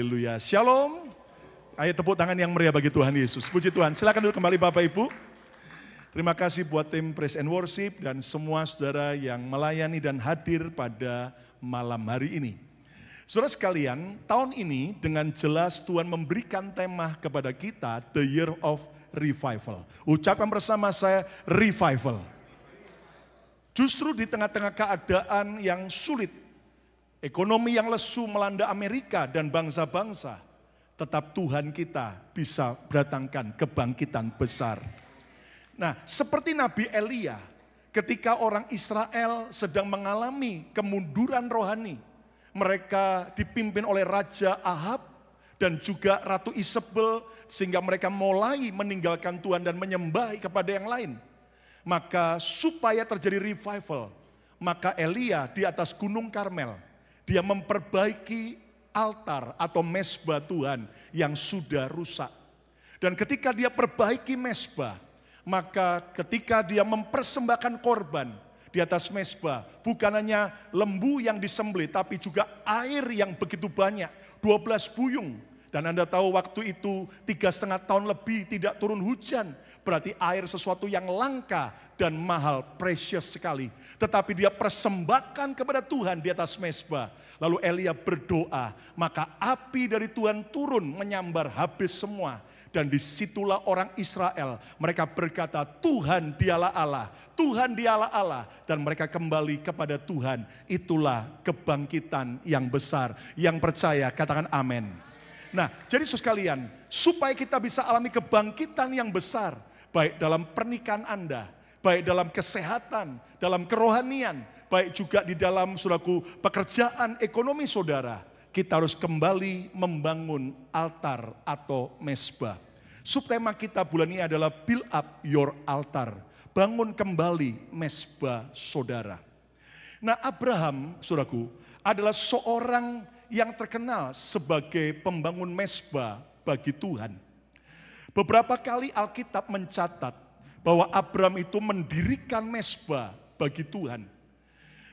Haleluya. Shalom. Ayo tepuk tangan yang meriah bagi Tuhan Yesus. Puji Tuhan. Silakan duduk kembali Bapak Ibu. Terima kasih buat tim Praise and Worship dan semua saudara yang melayani dan hadir pada malam hari ini. Saudara sekalian, tahun ini dengan jelas Tuhan memberikan tema kepada kita, The Year of Revival. Ucapkan bersama saya, Revival. Justru di tengah-tengah keadaan yang sulit, ekonomi yang lesu melanda Amerika dan bangsa-bangsa, tetap Tuhan kita bisa datangkan kebangkitan besar. Nah, seperti Nabi Elia, ketika orang Israel sedang mengalami kemunduran rohani, mereka dipimpin oleh Raja Ahab dan juga Ratu Isabel, sehingga mereka mulai meninggalkan Tuhan dan menyembah kepada yang lain. Maka supaya terjadi revival, maka Elia di atas Gunung Karmel, dia memperbaiki altar atau mezbah Tuhan yang sudah rusak. Dan ketika dia perbaiki mezbah, maka ketika dia mempersembahkan korban di atas mezbah, bukan hanya lembu yang disembelih, tapi juga air yang begitu banyak, 12 buyung. Dan Anda tahu waktu itu 3,5 tahun lebih tidak turun hujan, berarti air sesuatu yang langka dan mahal, precious sekali. Tetapi dia persembahkan kepada Tuhan di atas mezbah. Lalu Elia berdoa, maka api dari Tuhan turun menyambar habis semua. Dan disitulah orang Israel, mereka berkata, Tuhan dialah Allah, Tuhan dialah Allah. Dan mereka kembali kepada Tuhan. Itulah kebangkitan yang besar. Yang percaya katakan amin. Nah, jadi saudara sekalian, supaya kita bisa alami kebangkitan yang besar, baik dalam pernikahan Anda, baik dalam kesehatan, dalam kerohanian, baik juga di dalam saudaraku pekerjaan ekonomi saudara, kita harus kembali membangun altar atau mezbah. Subtema kita bulan ini adalah build up your altar. Bangun kembali mezbah saudara. Nah, Abraham, saudaraku, adalah seorang yang terkenal sebagai pembangun mezbah bagi Tuhan. Beberapa kali Alkitab mencatat bahwa Abraham itu mendirikan mezbah bagi Tuhan.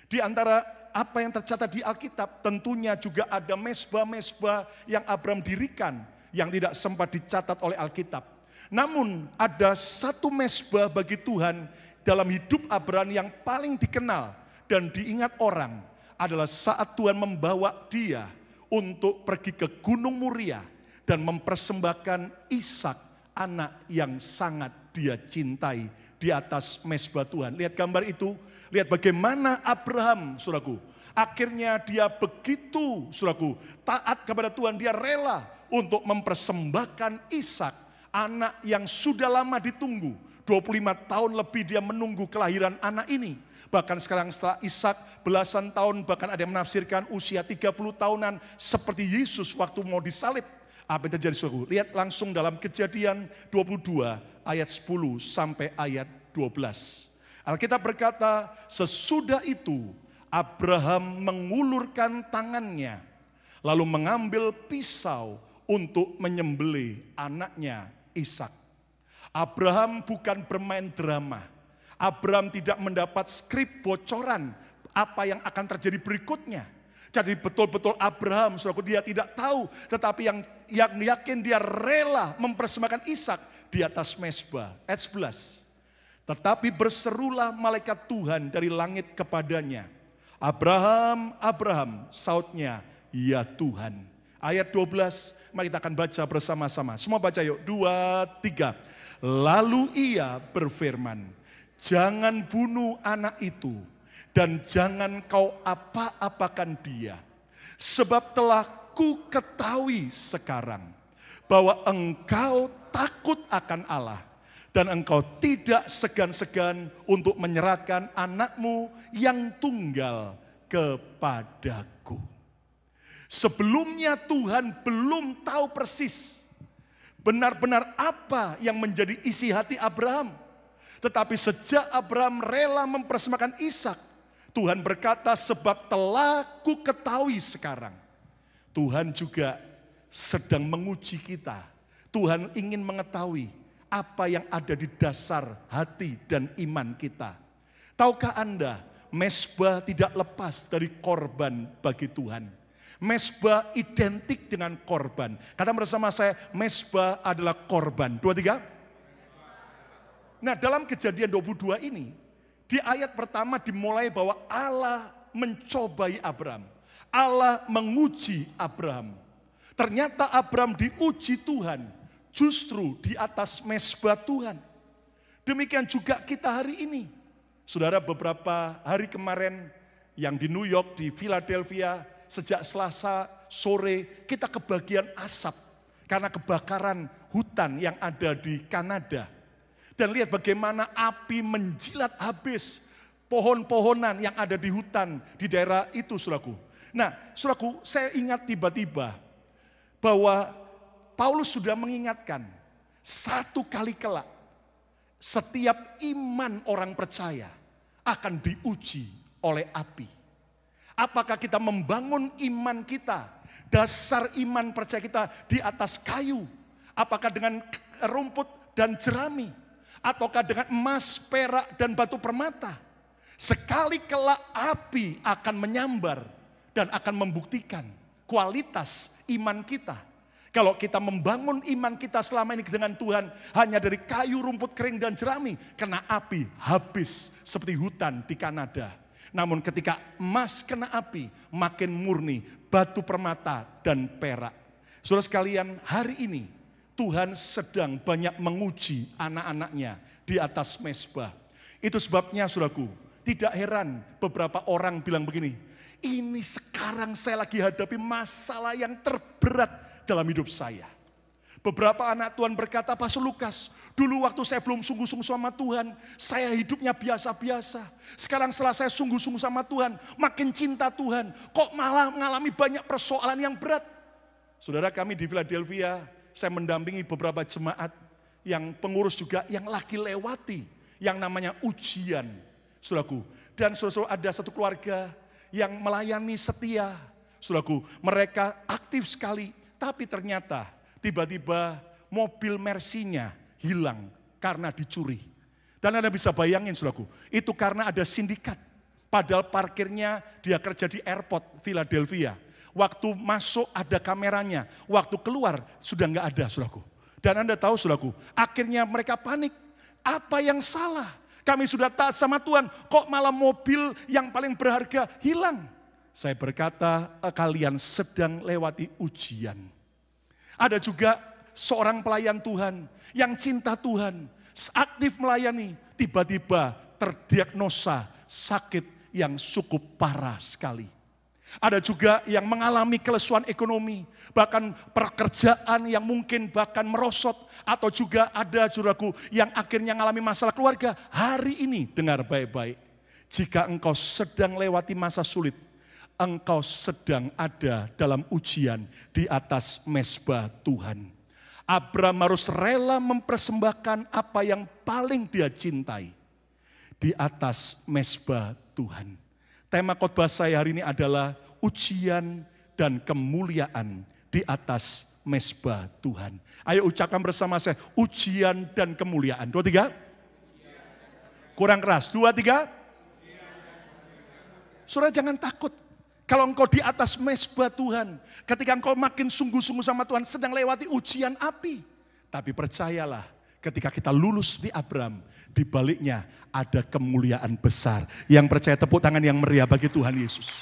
Di antara apa yang tercatat di Alkitab, tentunya juga ada mezbah-mezbah yang Abraham dirikan yang tidak sempat dicatat oleh Alkitab. Namun ada satu mezbah bagi Tuhan dalam hidup Abraham yang paling dikenal dan diingat orang adalah saat Tuhan membawa dia untuk pergi ke Gunung Muria dan mempersembahkan Ishak, anak yang sangat dia cintai, di atas mezbah Tuhan. Lihat gambar itu, lihat bagaimana Abraham, saudaraku, akhirnya dia begitu, saudaraku, taat kepada Tuhan, dia rela untuk mempersembahkan Ishak, anak yang sudah lama ditunggu. 25 tahun lebih dia menunggu kelahiran anak ini. Bahkan sekarang setelah Ishak belasan tahun, bahkan ada yang menafsirkan usia 30 tahunan seperti Yesus waktu mau disalib. Apa yang terjadi saudaraku? Lihat langsung dalam Kejadian 22 ayat 10 sampai ayat 12. Alkitab berkata, sesudah itu Abraham mengulurkan tangannya, lalu mengambil pisau untuk menyembelih anaknya Ishak. Abraham bukan bermain drama. Abraham tidak mendapat skrip bocoran apa yang akan terjadi berikutnya. Jadi betul-betul Abraham, saudaraku, dia tidak tahu. Tetapi yang yakin dia rela mempersembahkan Ishak di atas mezbah. Ayat 11. Tetapi berserulah malaikat Tuhan dari langit kepadanya. Abraham, Abraham, sautnya, ya Tuhan. Ayat 12, mari kita akan baca bersama-sama. Semua baca yuk, 2, 3. Lalu ia berfirman, jangan bunuh anak itu, dan jangan kau apa-apakan dia. Sebab telah ku ketahui sekarang, bahwa engkau takut akan Allah, dan engkau tidak segan-segan untuk menyerahkan anakmu yang tunggal kepadaku. Sebelumnya Tuhan belum tahu persis benar-benar apa yang menjadi isi hati Abraham. Tetapi sejak Abraham rela mempersembahkan Ishak, Tuhan berkata, sebab telah ku ketahui sekarang. Tuhan juga sedang menguji kita. Tuhan ingin mengetahui apa yang ada di dasar hati dan iman kita. Tahukah Anda, mezbah tidak lepas dari korban bagi Tuhan. Mezbah identik dengan korban. Katakan bersama saya, mezbah adalah korban. 2, 3. Nah, dalam Kejadian 22 ini, di ayat pertama dimulai bahwa Allah mencobai Abraham. Allah menguji Abraham. Ternyata Abraham diuji Tuhan justru di atas mezbah Tuhan. Demikian juga kita hari ini. Saudara, beberapa hari kemarin yang di New York, di Philadelphia, sejak Selasa sore kita kebagian asap karena kebakaran hutan yang ada di Kanada. Dan lihat bagaimana api menjilat habis pohon-pohonan yang ada di hutan di daerah itu, saudaraku. Nah, saudaraku, saya ingat tiba-tiba bahwa Paulus sudah mengingatkan, satu kali kelak setiap iman orang percaya akan diuji oleh api. Apakah kita membangun iman kita, dasar iman percaya kita di atas kayu? Apakah dengan rumput dan jerami? Ataukah dengan emas, perak, dan batu permata? Sekali kelak api akan menyambar dan akan membuktikan kualitas iman kita. Kalau kita membangun iman kita selama ini dengan Tuhan hanya dari kayu, rumput kering, dan jerami, kena api habis seperti hutan di Kanada. Namun ketika emas kena api, makin murni, batu permata dan perak. Saudara sekalian, hari ini Tuhan sedang banyak menguji anak-anaknya di atas mezbah. Itu sebabnya, saudaraku, tidak heran beberapa orang bilang begini, ini sekarang saya lagi hadapi masalah yang terberat dalam hidup saya. Beberapa anak Tuhan berkata, Pastor Lukas, dulu waktu saya belum sungguh-sungguh sama Tuhan, saya hidupnya biasa-biasa. Sekarang setelah saya sungguh-sungguh sama Tuhan, makin cinta Tuhan, kok malah mengalami banyak persoalan yang berat. Saudara, kami di Philadelphia, saya mendampingi beberapa jemaat yang pengurus juga yang lagi lewati yang namanya ujian, saudaraku. Dan saudara, ada satu keluarga yang melayani setia, saudaraku. Mereka aktif sekali, tapi ternyata tiba-tiba mobil Mercy-nya hilang karena dicuri. Dan Anda bisa bayangin, saudaraku, itu karena ada sindikat. Padahal parkirnya dia kerja di airport Philadelphia. Waktu masuk ada kameranya, waktu keluar sudah nggak ada, saudaraku. Dan Anda tahu, saudaraku, akhirnya mereka panik. Apa yang salah? Kami sudah taat sama Tuhan, kok malah mobil yang paling berharga hilang? Saya berkata, kalian sedang lewati ujian. Ada juga seorang pelayan Tuhan yang cinta Tuhan, aktif melayani, tiba-tiba terdiagnosa sakit yang cukup parah sekali. Ada juga yang mengalami kelesuan ekonomi, bahkan pekerjaan yang mungkin bahkan merosot, atau juga ada, saudaraku, yang akhirnya mengalami masalah keluarga. Hari ini dengar baik-baik, jika engkau sedang lewati masa sulit, engkau sedang ada dalam ujian di atas mezbah Tuhan. Abraham harus rela mempersembahkan apa yang paling dia cintai di atas mezbah Tuhan. Tema khotbah saya hari ini adalah ujian dan kemuliaan di atas mezbah Tuhan. Ayo ucapkan bersama saya, ujian dan kemuliaan. 2, 3. Kurang keras. 2, 3. Saudara, jangan takut. Kalau engkau di atas mezbah Tuhan, ketika engkau makin sungguh-sungguh sama Tuhan, sedang lewati ujian api. Tapi percayalah, ketika kita lulus di Abraham, di baliknya ada kemuliaan besar. Yang percaya tepuk tangan yang meriah bagi Tuhan Yesus.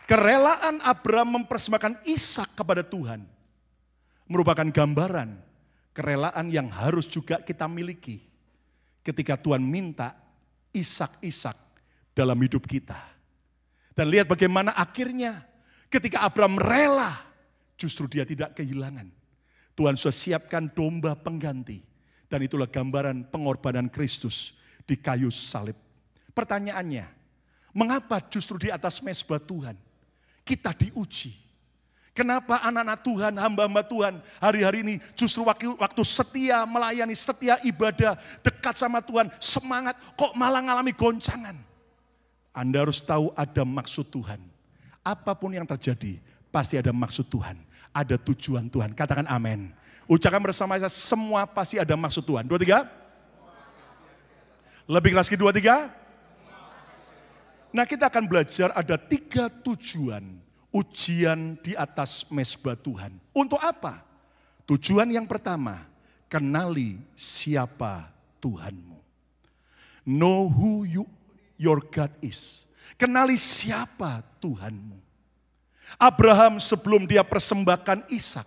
Kerelaan Abraham mempersembahkan Ishak kepada Tuhan, merupakan gambaran kerelaan yang harus juga kita miliki. Ketika Tuhan minta Ishak dalam hidup kita. Dan lihat bagaimana akhirnya ketika Abraham rela, justru dia tidak kehilangan. Tuhan sudah siapkan domba pengganti. Dan itulah gambaran pengorbanan Kristus di kayu salib. Pertanyaannya, mengapa justru di atas mezbah Tuhan kita diuji? Kenapa anak-anak Tuhan, hamba-hamba Tuhan hari-hari ini justru waktu setia melayani, setia ibadah, dekat sama Tuhan, semangat, kok malah ngalami goncangan? Anda harus tahu ada maksud Tuhan. Apapun yang terjadi, pasti ada maksud Tuhan. Ada tujuan Tuhan. Katakan amin. Ucapkan bersama saya, semua pasti ada maksud Tuhan. 2, 3. Lebih keras lagi, 2, 3. Nah, kita akan belajar ada 3 tujuan ujian di atas mezbah Tuhan. Untuk apa? Tujuan yang pertama, kenali siapa Tuhanmu. Know who your God is. Kenali siapa Tuhanmu. Abraham sebelum dia persembahkan Ishak,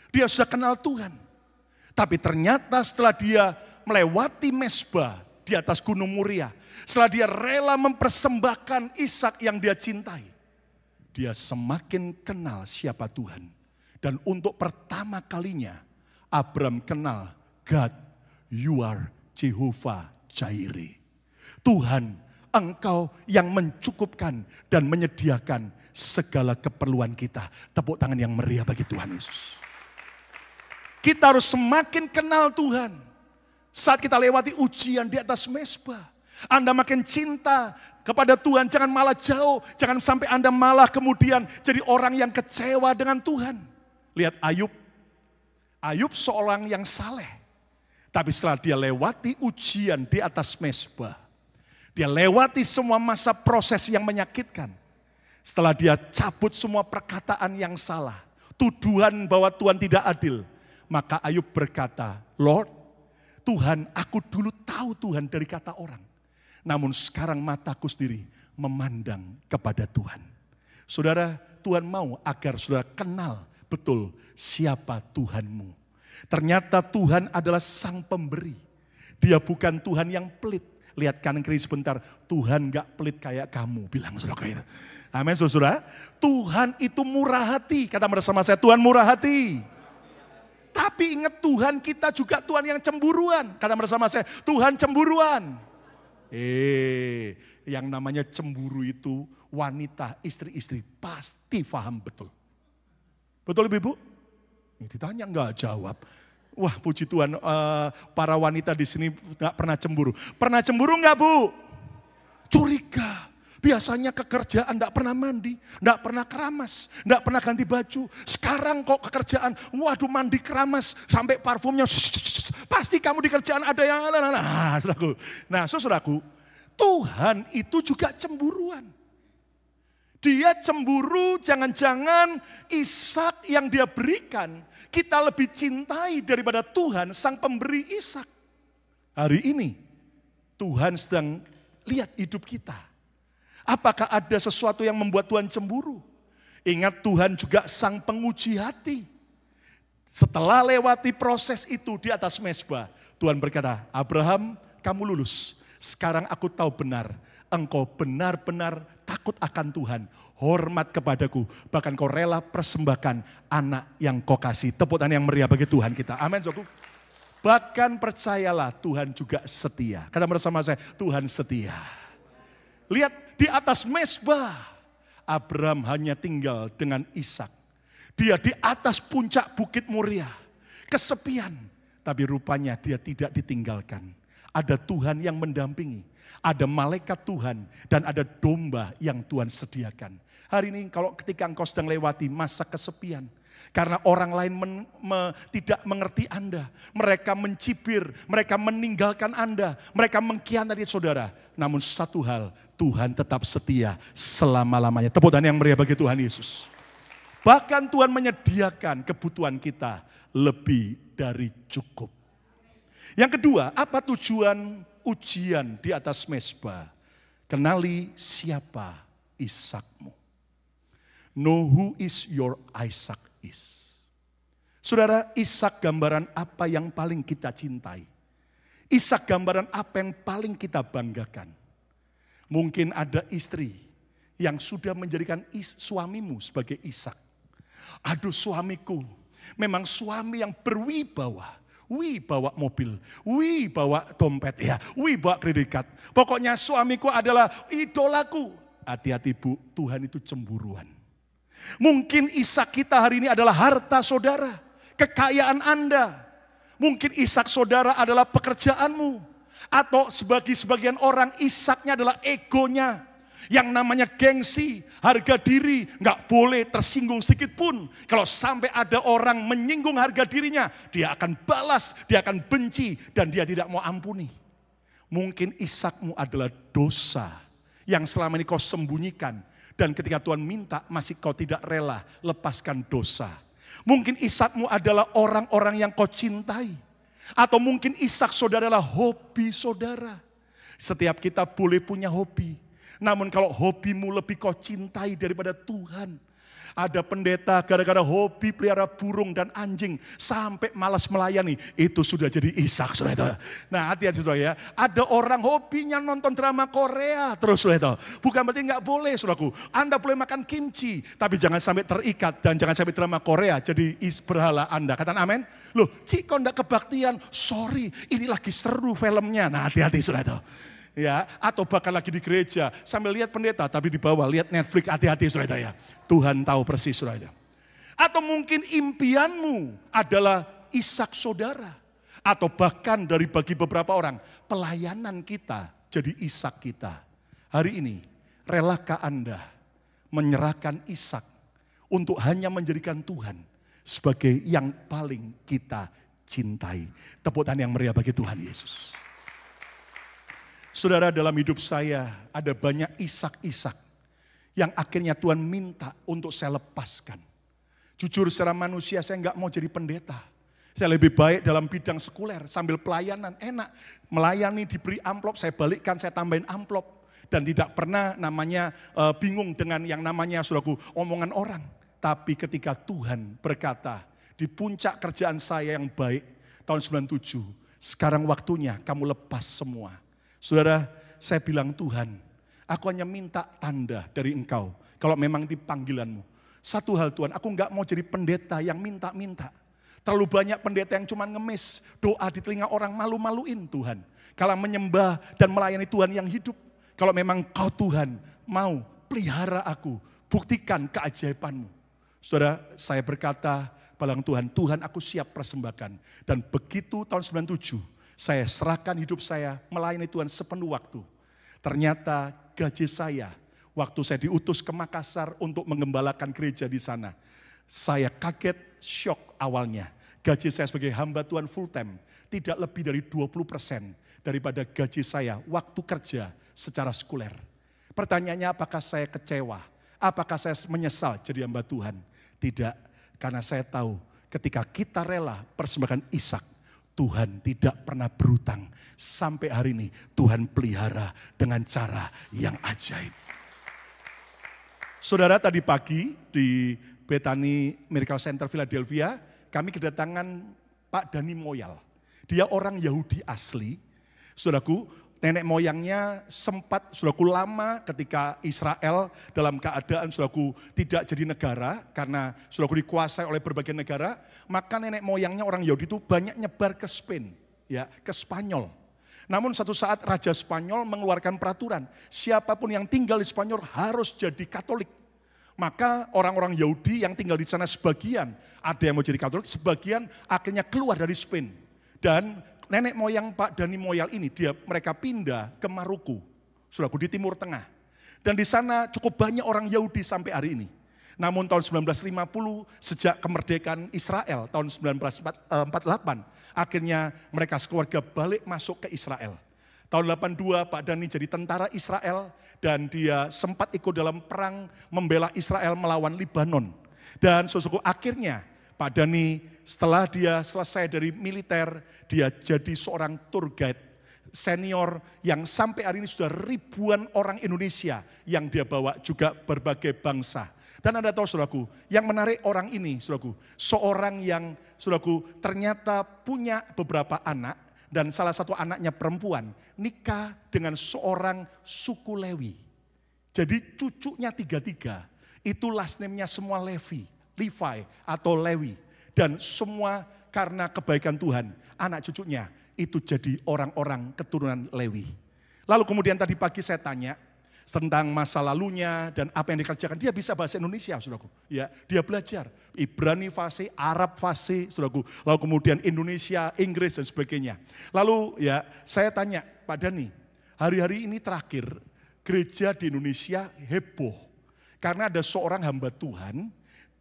dia sudah kenal Tuhan. Tapi ternyata setelah dia melewati mezbah di atas Gunung Moria, setelah dia rela mempersembahkan Ishak yang dia cintai, dia semakin kenal siapa Tuhan. Dan untuk pertama kalinya Abraham kenal God, you are Jehovah Jireh. Tuhan, Engkau yang mencukupkan dan menyediakan segala keperluan kita. Tepuk tangan yang meriah bagi Tuhan Yesus. Kita harus semakin kenal Tuhan. Saat kita lewati ujian di atas mezbah, Anda makin cinta kepada Tuhan, jangan malah jauh. Jangan sampai Anda malah kemudian jadi orang yang kecewa dengan Tuhan. Lihat Ayub. Ayub seorang yang saleh. Tapi setelah dia lewati ujian di atas mezbah, dia lewati semua masa proses yang menyakitkan. Setelah dia cabut semua perkataan yang salah, tuduhan bahwa Tuhan tidak adil, maka Ayub berkata, Lord, Tuhan, aku dulu tahu Tuhan dari kata orang. Namun sekarang mataku sendiri memandang kepada Tuhan. Saudara, Tuhan mau agar saudara kenal betul siapa Tuhanmu. Ternyata Tuhan adalah sang pemberi. Dia bukan Tuhan yang pelit. Lihat kanan kiri sebentar, Tuhan gak pelit kayak kamu, bilang saudara. Amin saudara. Tuhan itu murah hati. Kata bersama saya, Tuhan murah hati. Tapi ingat Tuhan kita juga Tuhan yang cemburuan. Kata bersama saya, Tuhan cemburuan. Yang namanya cemburu itu wanita, istri-istri pasti paham betul. Betul Ibu? Ini ditanya enggak jawab. Wah puji Tuhan, para wanita di sini enggak pernah cemburu. Pernah cemburu enggak Bu? Curiga. Biasanya kekerjaan enggak pernah mandi, enggak pernah keramas, enggak pernah ganti baju. Sekarang kok kekerjaan, waduh mandi keramas sampai parfumnya. Pasti kamu di kerjaan ada yang saudaraku. Nah, saudaraku, Tuhan itu juga cemburuan. Dia cemburu, jangan-jangan Ishak yang dia berikan kita lebih cintai daripada Tuhan sang pemberi Ishak. Hari ini Tuhan sedang lihat hidup kita. Apakah ada sesuatu yang membuat Tuhan cemburu? Ingat Tuhan juga sang penguji hati. Setelah lewati proses itu di atas mezbah, Tuhan berkata, Abraham kamu lulus. Sekarang aku tahu benar, engkau benar-benar takut akan Tuhan. Hormat kepadaku, bahkan kau rela persembahkan anak yang kau kasih. Tepuk tangan yang meriah bagi Tuhan kita. Amin. Bahkan percayalah Tuhan juga setia. Kata bersama saya, Tuhan setia. Lihat di atas mezbah, Abraham hanya tinggal dengan Ishak. Dia di atas puncak bukit Moria, kesepian. Tapi rupanya dia tidak ditinggalkan. Ada Tuhan yang mendampingi, ada malaikat Tuhan, dan ada domba yang Tuhan sediakan. Hari ini kalau ketika engkau sedang lewati masa kesepian, karena orang lain tidak mengerti Anda, mereka mencibir, mereka meninggalkan Anda, mereka mengkhianati saudara. Namun satu hal, Tuhan tetap setia selama-lamanya. Tepuk tangan yang meriah bagi Tuhan Yesus. Bahkan Tuhan menyediakan kebutuhan kita lebih dari cukup. Yang kedua, apa tujuan ujian di atas mezbah? Kenali siapa Ishakmu. Know who is your Isaac is. Saudara, Ishak gambaran apa yang paling kita cintai? Ishak gambaran apa yang paling kita banggakan? Mungkin ada istri yang sudah menjadikan suamimu sebagai Ishak. Aduh suamiku, memang suami yang berwibawa. Bawa mobil, bawa dompet ya, bawa kredit card. Pokoknya suamiku adalah idolaku. Hati-hati Bu, Tuhan itu cemburuan. Mungkin Ishak kita hari ini adalah harta saudara, kekayaan Anda. Mungkin Ishak saudara adalah pekerjaanmu. Atau sebagian orang Ishaknya adalah egonya. Yang namanya gengsi, harga diri, gak boleh tersinggung sedikit pun. Kalau sampai ada orang menyinggung harga dirinya, dia akan balas, dia akan benci, dan dia tidak mau ampuni. Mungkin Ishakmu adalah dosa yang selama ini kau sembunyikan. Dan ketika Tuhan minta, masih kau tidak rela lepaskan dosa. Mungkin Ishakmu adalah orang-orang yang kau cintai. Atau mungkin Ishak saudara adalah hobi saudara. Setiap kita boleh punya hobi. Namun kalau hobimu lebih kau cintai daripada Tuhan. Ada pendeta gara-gara hobi pelihara burung dan anjing sampai malas melayani. Itu sudah jadi Ishak, saudara. Nah, hati-hati saudara ya. Ada orang hobinya nonton drama Korea terus, saudara. Bukan berarti nggak boleh, saudaraku. Anda boleh makan kimchi, tapi jangan sampai terikat dan jangan sampai drama Korea jadi berhala Anda. Katakan amin. Loh, Cik kok enggak kebaktian? Sorry, ini lagi seru filmnya. Nah, hati-hati, saudara. Ya, atau bahkan lagi di gereja sambil lihat pendeta tapi di bawah lihat Netflix, hati-hati saudara ya. Tuhan tahu persis saudara. Atau mungkin impianmu adalah Ishak saudara. Atau bahkan bagi beberapa orang pelayanan kita jadi Ishak kita. Hari ini relakah Anda menyerahkan Ishak untuk hanya menjadikan Tuhan sebagai yang paling kita cintai? Tepuk tangan yang meriah bagi Tuhan Yesus. Saudara, dalam hidup saya ada banyak Ishak-Ishak yang akhirnya Tuhan minta untuk saya lepaskan. Jujur secara manusia saya nggak mau jadi pendeta. Saya lebih baik dalam bidang sekuler sambil pelayanan, enak. Melayani diberi amplop, saya balikkan, saya tambahin amplop. Dan tidak pernah namanya bingung dengan yang namanya saudaraku omongan orang. Tapi ketika Tuhan berkata di puncak kerjaan saya yang baik tahun 97, sekarang waktunya kamu lepas semua. Saudara, saya bilang Tuhan, aku hanya minta tanda dari Engkau. Kalau memang itu panggilanmu. Satu hal Tuhan, aku enggak mau jadi pendeta yang minta-minta. Terlalu banyak pendeta yang cuma ngemis. Doa di telinga orang malu-maluin Tuhan. Kalau menyembah dan melayani Tuhan yang hidup. Kalau memang Kau Tuhan mau pelihara aku. Buktikan keajaibanmu. Saudara, saya berkata, bilang Tuhan, Tuhan aku siap persembahkan. Dan begitu tahun 97, saya serahkan hidup saya melayani Tuhan sepenuh waktu. Ternyata gaji saya, waktu saya diutus ke Makassar untuk mengembalakan gereja di sana. Saya kaget, syok awalnya. Gaji saya sebagai hamba Tuhan full time, tidak lebih dari 20% daripada gaji saya waktu kerja secara sekuler. Pertanyaannya apakah saya kecewa? Apakah saya menyesal jadi hamba Tuhan? Tidak, karena saya tahu ketika kita rela persembahkan Ishak, Tuhan tidak pernah berutang. Sampai hari ini Tuhan pelihara dengan cara yang ajaib. Saudara, tadi pagi di Bethany Miracle Center Philadelphia, kami kedatangan Pak Dhani Moyal. Dia orang Yahudi asli. Saudaraku, nenek moyangnya sempat, saudaraku, lama ketika Israel dalam keadaan, saudaraku, tidak jadi negara. Karena, saudaraku, dikuasai oleh berbagai negara. Maka nenek moyangnya orang Yahudi itu banyak nyebar ke Spain, ya, ke Spanyol. Namun satu saat Raja Spanyol mengeluarkan peraturan, siapapun yang tinggal di Spanyol harus jadi Katolik. Maka orang-orang Yahudi yang tinggal di sana sebagian, ada yang mau jadi Katolik, sebagian akhirnya keluar dari Spain. Dan nenek moyang Pak Dhani Moyal ini, mereka pindah ke Maruku, saudaraku, di Timur Tengah. Dan di sana cukup banyak orang Yahudi sampai hari ini. Namun tahun 1950, sejak kemerdekaan Israel tahun 1948, akhirnya mereka sekeluarga balik masuk ke Israel. Tahun 82 Pak Dhani jadi tentara Israel dan dia sempat ikut dalam perang membela Israel melawan Lebanon. Dan saudaraku, akhirnya Pak Dhani setelah dia selesai dari militer, dia jadi seorang tour guide senior yang sampai hari ini sudah ribuan orang Indonesia yang dia bawa, juga berbagai bangsa. Dan Anda tahu saudaraku, yang menarik orang ini saudaraku, seorang yang saudaraku ternyata punya beberapa anak dan salah satu anaknya perempuan nikah dengan seorang suku Lewi. Jadi cucunya tiga-tiga itu last name-nya semua Levi atau Lewi. Dan semua karena kebaikan Tuhan, anak cucunya itu jadi orang-orang keturunan Lewi. Lalu kemudian tadi pagi saya tanya tentang masa lalunya dan apa yang dikerjakan. Dia bisa bahasa Indonesia, saudaraku. Ya, dia belajar Ibrani fasih, Arab fasih, saudaraku. Lalu kemudian Indonesia, Inggris dan sebagainya. Lalu ya, saya tanya, Pak Dhani, hari-hari ini terakhir gereja di Indonesia heboh karena ada seorang hamba Tuhan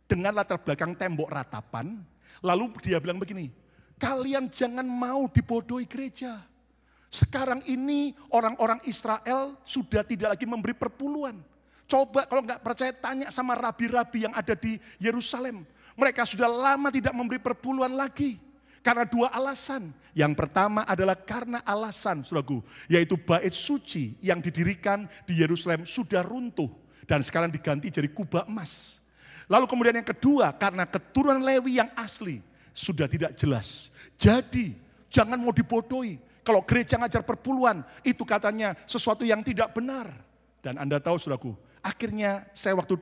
dengan latar belakang tembok ratapan. Lalu dia bilang begini, kalian jangan mau dibodohi gereja. Sekarang ini orang-orang Israel sudah tidak lagi memberi perpuluhan. Coba kalau nggak percaya tanya sama rabi-rabi yang ada di Yerusalem. Mereka sudah lama tidak memberi perpuluhan lagi. Karena dua alasan. Yang pertama adalah karena alasan, saudaraku, yaitu bait suci yang didirikan di Yerusalem sudah runtuh dan sekarang diganti jadi kubah emas. Lalu kemudian yang kedua, karena keturunan Lewi yang asli sudah tidak jelas. Jadi jangan mau dibodohi. Kalau gereja ngajar perpuluhan, itu katanya sesuatu yang tidak benar. Dan Anda tahu, saudaraku, akhirnya saya waktu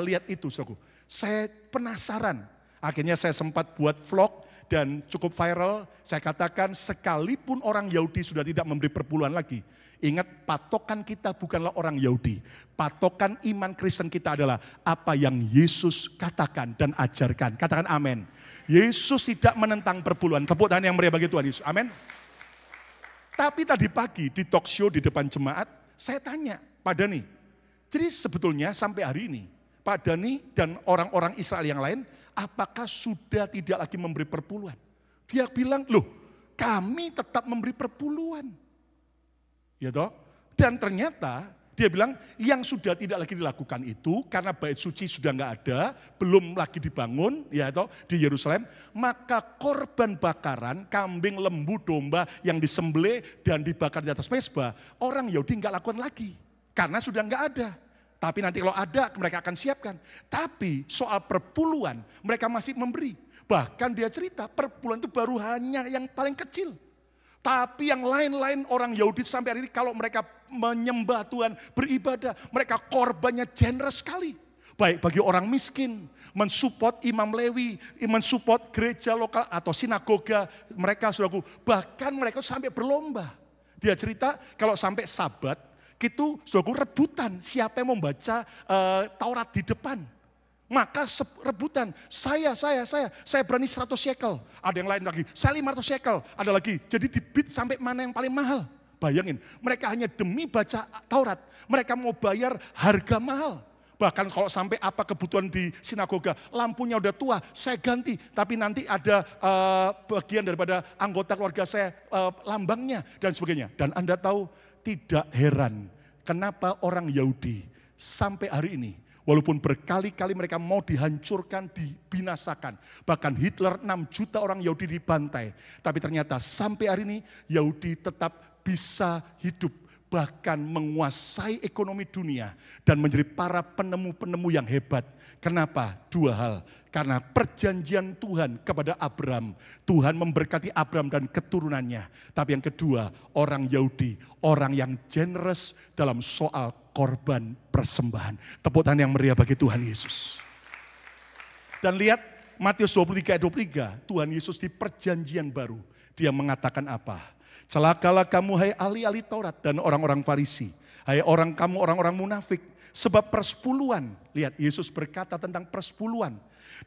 lihat itu, saudaraku, saya penasaran. Akhirnya saya sempat buat vlog dan cukup viral. Saya katakan sekalipun orang Yahudi sudah tidak memberi perpuluhan lagi. Ingat, patokan kita bukanlah orang Yahudi. Patokan iman Kristen kita adalah apa yang Yesus katakan dan ajarkan. Katakan amin. Yesus tidak menentang perpuluhan. Tepuk tangan yang meriah bagi Tuhan Yesus. Amin. Tapi tadi pagi di talk show di depan jemaat, saya tanya, Pak Dhani, jadi sebetulnya sampai hari ini, Pak Dhani dan orang-orang Israel yang lain, apakah sudah tidak lagi memberi perpuluhan? Dia bilang, loh kami tetap memberi perpuluhan. Ya toh? Dan ternyata dia bilang yang sudah tidak lagi dilakukan itu karena bait suci sudah nggak ada, belum lagi dibangun, ya toh, di Yerusalem, maka korban bakaran kambing, lembu, domba yang disembelih dan dibakar di atas mezbah, orang Yahudi nggak lakukan lagi karena sudah nggak ada. Tapi nanti kalau ada mereka akan siapkan. Tapi soal perpuluhan mereka masih memberi. Bahkan dia cerita perpuluhan itu baru hanya yang paling kecil. Tapi yang lain-lain orang Yahudi sampai hari ini kalau mereka menyembah Tuhan, beribadah, mereka korbannya generous sekali. Baik bagi orang miskin, mensupport imam Lewi, mensupport gereja lokal atau sinagoga mereka, saudaraku. Bahkan mereka sampai berlomba. Dia cerita kalau sampai Sabat, itu saudaraku rebutan siapa yang membaca Taurat di depan. Maka rebutan, saya berani 100 shekel. Ada yang lain lagi, saya 500 shekel, ada lagi. Jadi dibid sampai mana yang paling mahal. Bayangin, mereka hanya demi baca Taurat, mereka mau bayar harga mahal. Bahkan kalau sampai apa kebutuhan di sinagoga, lampunya udah tua, saya ganti. Tapi nanti ada bagian daripada anggota keluarga saya, lambangnya dan sebagainya. Dan Anda tahu, tidak heran kenapa orang Yahudi sampai hari ini, walaupun berkali-kali mereka mau dihancurkan, dibinasakan. Bahkan Hitler 6 juta orang Yahudi dibantai. Tapi ternyata sampai hari ini Yahudi tetap bisa hidup. Bahkan menguasai ekonomi dunia. Dan menjadi para penemu-penemu yang hebat. Kenapa? Dua hal. Karena perjanjian Tuhan kepada Abraham. Tuhan memberkati Abraham dan keturunannya. Tapi yang kedua, orang Yahudi. Orang yang generous dalam soal korban persembahan. Tepuk tangan yang meriah bagi Tuhan Yesus. Dan lihat Matius 23 ayat 23. Tuhan Yesus di perjanjian baru. Dia mengatakan apa? Celakalah kamu hai ahli-ahli Taurat dan orang-orang Farisi. Hai kamu orang-orang munafik. Sebab persepuluhan. Lihat Yesus berkata tentang persepuluhan.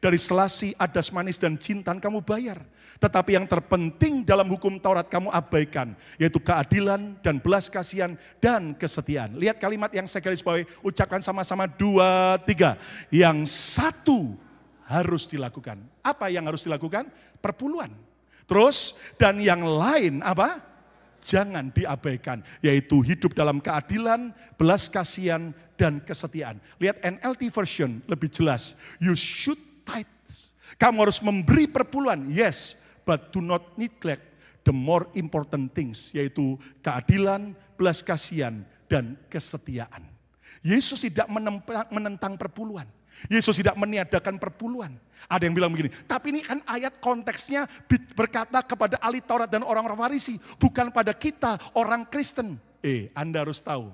Dari selasi, adas manis dan cintan kamu bayar. Tetapi yang terpenting dalam hukum Taurat kamu abaikan. Yaitu keadilan dan belas kasihan dan kesetiaan. Lihat kalimat yang saya garis bawahi. Ucapkan sama-sama 2, 3. Yang satu harus dilakukan. Apa yang harus dilakukan? Perpuluhan. Terus dan yang lain apa? Jangan diabaikan. Yaitu hidup dalam keadilan, belas kasihan dan kesetiaan. Lihat NLT version lebih jelas. You should tithe. Kamu harus memberi perpuluhan, yes, but do not neglect the more important things, yaitu keadilan, belas kasihan, dan kesetiaan. Yesus tidak menentang perpuluhan. Yesus tidak meniadakan perpuluhan. Ada yang bilang begini, tapi ini kan ayat konteksnya berkata kepada ahli Taurat dan orang-orang Farisi, bukan pada kita orang Kristen. Anda harus tahu,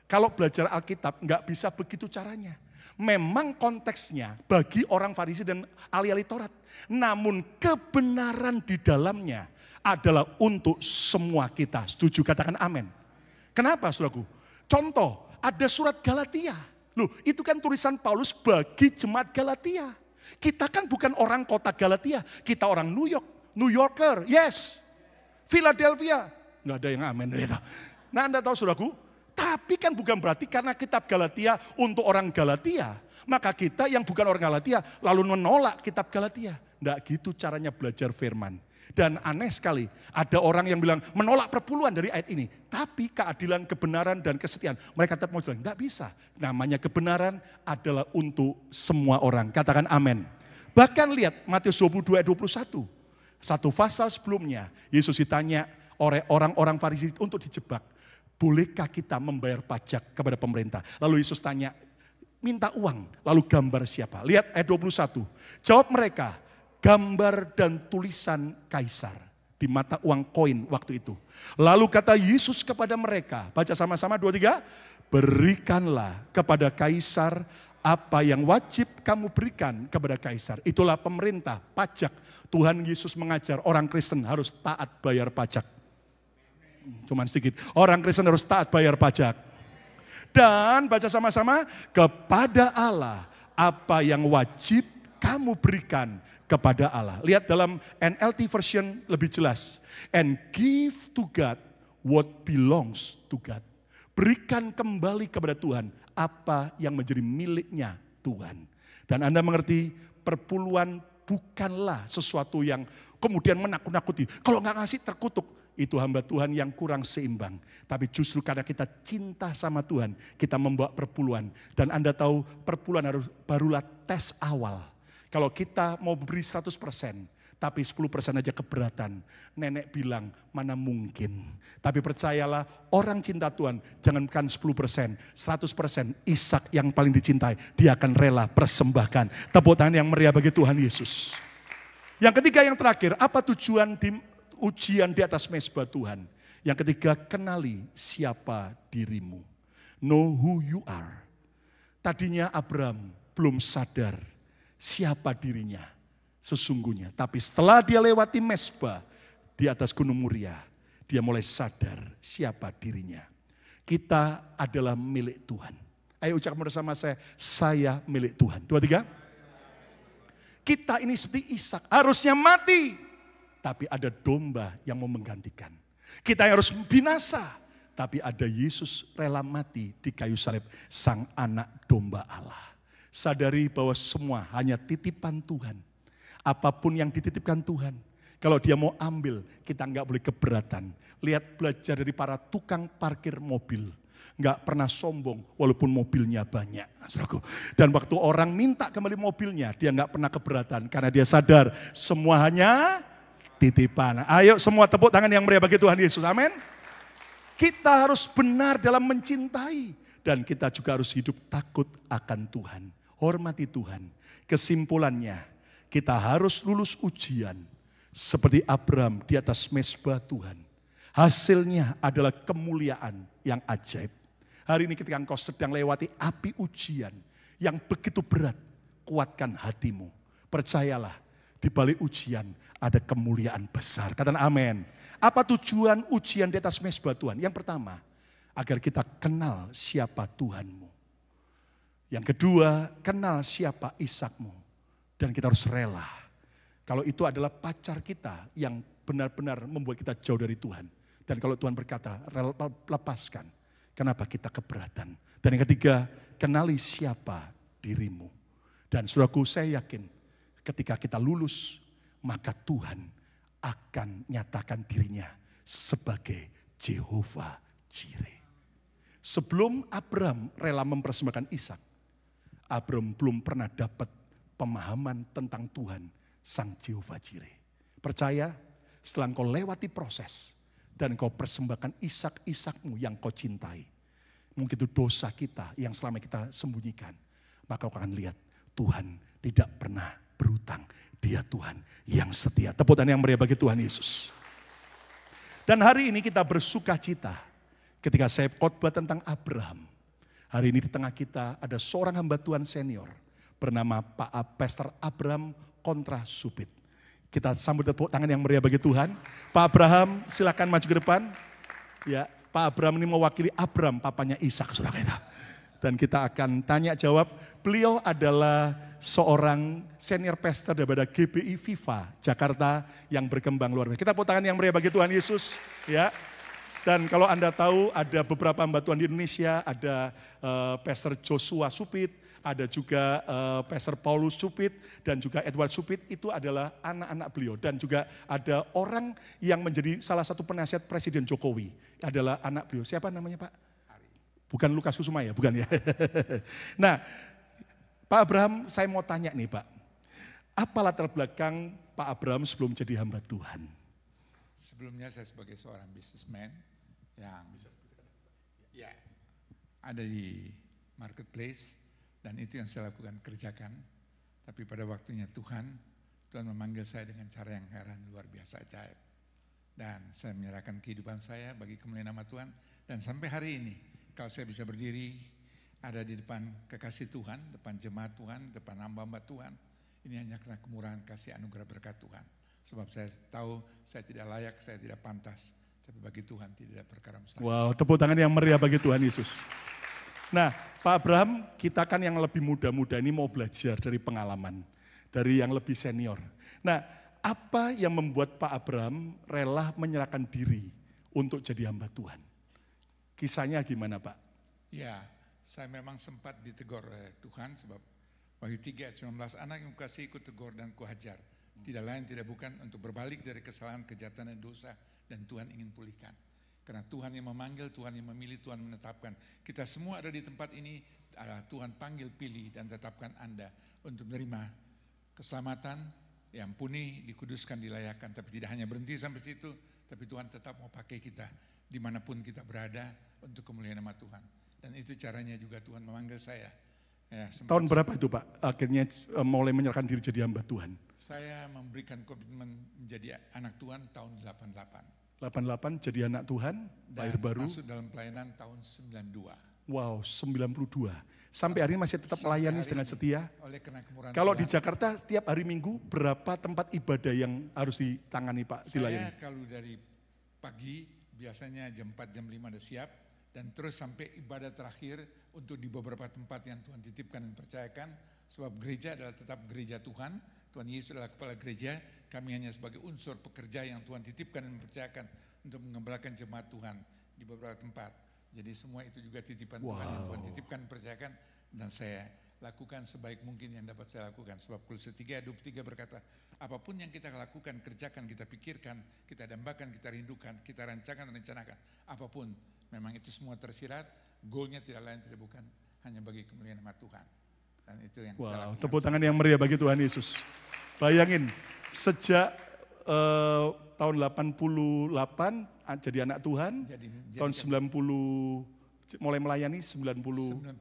kalau belajar Alkitab nggak bisa begitu caranya. Memang konteksnya bagi orang Farisi dan ahli-ahli Taurat. Namun kebenaran di dalamnya adalah untuk semua kita. Setuju? Katakan amin. Kenapa saudaraku? Contoh, ada surat Galatia. Loh, itu kan tulisan Paulus bagi jemaat Galatia. Kita kan bukan orang kota Galatia. Kita orang New York. New Yorker, yes. Philadelphia. Nggak ada yang amin. Nah Anda tahu saudaraku, tapi kan bukan berarti karena kitab Galatia untuk orang Galatia, maka kita yang bukan orang Galatia lalu menolak kitab Galatia. Nggak gitu caranya belajar firman. Dan aneh sekali, ada orang yang bilang menolak perpuluhan dari ayat ini. Tapi keadilan, kebenaran, dan kesetiaan. Mereka tetap mau bilang, enggak bisa. Namanya kebenaran adalah untuk semua orang. Katakan amin. Bahkan lihat Matius 22 ayat 21. Satu pasal sebelumnya, Yesus ditanya oleh orang-orang Farisi untuk dijebak. Bolehkah kita membayar pajak kepada pemerintah? Lalu Yesus tanya, minta uang, lalu gambar siapa? Lihat ayat 21. Jawab mereka, gambar dan tulisan kaisar di mata uang koin waktu itu. Lalu kata Yesus kepada mereka, baca sama-sama 23, berikanlah kepada kaisar apa yang wajib kamu berikan kepada kaisar. Itulah pemerintah, pajak. Tuhan Yesus mengajar orang Kristen harus taat bayar pajak. Cuman sedikit, orang Kristen harus taat bayar pajak. Dan baca sama-sama, kepada Allah apa yang wajib kamu berikan kepada Allah. Lihat dalam NLT version lebih jelas. And give to God what belongs to God. Berikan kembali kepada Tuhan apa yang menjadi miliknya Tuhan. Dan Anda mengerti perpuluhan bukanlah sesuatu yang kemudian menakut-nakuti. Kalau nggak ngasih terkutuk. Itu hamba Tuhan yang kurang seimbang. Tapi justru karena kita cinta sama Tuhan, kita membawa perpuluhan. Dan Anda tahu perpuluhan barulah tes awal. Kalau kita mau beri 100%, tapi 10% aja keberatan. Nenek bilang, mana mungkin. Tapi percayalah, orang cinta Tuhan, jangankan 10%, 100%, Ishak yang paling dicintai, dia akan rela persembahkan. Tepuk tangan yang meriah bagi Tuhan Yesus. Yang ketiga, yang terakhir, apa tujuan ujian di atas mezbah Tuhan? Yang ketiga, kenali siapa dirimu. Know who you are. Tadinya Abraham belum sadar siapa dirinya sesungguhnya. Tapi setelah dia lewati mezbah di atas Gunung Muria, dia mulai sadar siapa dirinya. Kita adalah milik Tuhan. Ayo ucapkan bersama saya milik Tuhan. 2, 3. Kita ini seperti Ishak, harusnya mati. Tapi ada domba yang mau menggantikan. Kita harus binasa. Tapi ada Yesus rela mati di kayu salib. Sang anak domba Allah. Sadari bahwa semua hanya titipan Tuhan. Apapun yang dititipkan Tuhan. Kalau dia mau ambil, kita nggak boleh keberatan. Lihat belajar dari para tukang parkir mobil. Nggak pernah sombong walaupun mobilnya banyak. Dan waktu orang minta kembali mobilnya, dia nggak pernah keberatan. Karena dia sadar semua hanya titipan. Ayo semua tepuk tangan yang meriah bagi Tuhan Yesus. Amin. Kita harus benar dalam mencintai. Dan kita juga harus hidup takut akan Tuhan. Hormati Tuhan. Kesimpulannya, kita harus lulus ujian. Seperti Abraham di atas mezbah Tuhan. Hasilnya adalah kemuliaan yang ajaib. Hari ini ketika engkau sedang lewati api ujian yang begitu berat, kuatkan hatimu. Percayalah, di balik ujian ada kemuliaan besar. Katakan amin. Apa tujuan ujian di atas mezbah Tuhan? Yang pertama, agar kita kenal siapa Tuhanmu. Yang kedua, kenal siapa Ishakmu. Dan kita harus rela. Kalau itu adalah pacar kita yang benar-benar membuat kita jauh dari Tuhan. Dan kalau Tuhan berkata, lepaskan. Kenapa kita keberatan? Dan yang ketiga, kenali siapa dirimu. Dan saudaraku, saya yakin ketika kita lulus, maka Tuhan akan nyatakan dirinya sebagai Jehovah Jireh. Sebelum Abraham rela mempersembahkan Ishak, Abraham belum pernah dapat pemahaman tentang Tuhan, Sang Jehovah Jireh. Percaya, setelah kau lewati proses dan kau persembahkan Ishak-Ishakmu yang kau cintai, mungkin itu dosa kita yang selama kita sembunyikan, maka kau akan lihat Tuhan tidak pernah berhutang. Dia Tuhan yang setia. Tepuk tangan yang meriah bagi Tuhan Yesus. Dan hari ini kita bersuka cita ketika saya khotbah tentang Abraham. Hari ini di tengah kita ada seorang hamba Tuhan senior bernama Pak Pastor Abraham Kontrasupit. Kita sambut tepuk tangan yang meriah bagi Tuhan. Pak Abraham, silakan maju ke depan. Ya, Pak Abraham ini mewakili Abraham, papanya Ishak, saudara kita. Dan kita akan tanya jawab. Beliau adalah seorang senior pastor daripada GBI Viva Jakarta yang berkembang luar biasa. Kita tepuk tangan yang meriah bagi Tuhan Yesus. Ya. Dan kalau Anda tahu ada beberapa hamba Tuhan di Indonesia, ada Pastor Joshua Supit, ada juga Pastor Paulus Supit, dan juga Edward Supit, itu adalah anak-anak beliau. Dan juga ada orang yang menjadi salah satu penasihat Presiden Jokowi, adalah anak beliau. Siapa namanya Pak? Bukan Lukas Kusuma ya, bukan ya. Nah, Pak Abraham, saya mau tanya nih Pak, apa latar belakang Pak Abraham sebelum jadi hamba Tuhan? Sebelumnya saya sebagai seorang businessman yang ya ada di marketplace, dan itu yang saya lakukan, kerjakan. Tapi pada waktunya Tuhan memanggil saya dengan cara yang heran, luar biasa, ajaib. Dan saya menyerahkan kehidupan saya bagi kemuliaan nama Tuhan. Dan sampai hari ini, kalau saya bisa berdiri ada di depan kekasih Tuhan, depan jemaat Tuhan, depan hamba-hamba Tuhan, ini hanya karena kemurahan kasih anugerah berkat Tuhan. Sebab saya tahu saya tidak layak, saya tidak pantas. Tapi bagi Tuhan tidak ada perkara mustahil. Wow, tepuk tangan yang meriah bagi Tuhan Yesus. Nah, Pak Abraham, kita kan yang lebih muda-muda ini mau belajar dari pengalaman, dari yang lebih senior. Nah, apa yang membuat Pak Abraham rela menyerahkan diri untuk jadi hamba Tuhan? Kisahnya gimana Pak? Ya, saya memang sempat ditegur oleh Tuhan, sebab Wahyu 3 ayat 19, anak yang kukasihi kutegur dan kuhajar. Tidak lain tidak bukan untuk berbalik dari kesalahan, kejahatan dan dosa, dan Tuhan ingin pulihkan. Karena Tuhan yang memanggil, Tuhan yang memilih, Tuhan menetapkan. Kita semua ada di tempat ini, adalah Tuhan panggil, pilih, dan tetapkan Anda untuk menerima keselamatan, diampuni, dikuduskan, dilayakkan. Tapi tidak hanya berhenti sampai situ, tapi Tuhan tetap mau pakai kita dimanapun kita berada untuk kemuliaan nama Tuhan. Dan itu caranya juga Tuhan memanggil saya. Ya, tahun berapa itu Pak akhirnya mulai menyerahkan diri jadi hamba Tuhan? Saya memberikan komitmen menjadi anak Tuhan tahun 88. 88 jadi anak Tuhan, lahir baru. Masuk dalam pelayanan tahun 92. Wow, 92. Sampai hari ini masih tetap melayani dengan setia. Oleh karena kemurahan kalau Tuhan, di Jakarta setiap hari Minggu berapa tempat ibadah yang harus ditangani Pak, dilayani? Saya kalau dari pagi biasanya jam 4, jam 5 udah siap. Dan terus sampai ibadah terakhir untuk di beberapa tempat yang Tuhan titipkan dan percayakan. Sebab gereja adalah tetap gereja Tuhan. Tuhan Yesus adalah kepala gereja. Kami hanya sebagai unsur pekerja yang Tuhan titipkan dan percayakan untuk mengembalakan jemaat Tuhan di beberapa tempat. Jadi semua itu juga titipan Tuhan yang Tuhan titipkan, percayakan. Dan saya lakukan sebaik mungkin yang dapat saya lakukan. Sebab Kolose 3:23 berkata, apapun yang kita lakukan, kerjakan, kita pikirkan, kita dambakan, kita rindukan, kita rancangan, rencanakan. Apapun, memang itu semua tersirat, goalnya tidak lain tidak bukan hanya bagi kemuliaan nama Tuhan. Dan itu yang saya lakukan. Tepuk tangan yang meriah bagi Tuhan Yesus. Bayangin, sejak tahun 88 jadi anak Tuhan, tahun 90 mulai melayani 92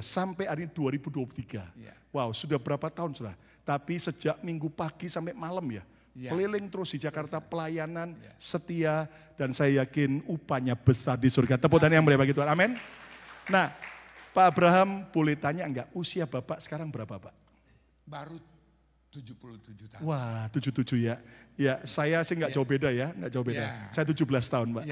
sampai hari ini 2023. Ya. Wow, sudah berapa tahun sudah? Tapi sejak minggu pagi sampai malam ya. Keliling terus di Jakarta, pelayanan, setia, dan saya yakin upahnya besar di surga. Tepuk tangan yang meriah bagi Tuhan, amin. Nah, Pak Abraham boleh tanya enggak, usia Bapak sekarang berapa Pak? Baru 77 tahun. Wah, 77 ya. Ya, saya sih enggak jauh beda ya, enggak jauh beda. Saya 17 tahun Pak.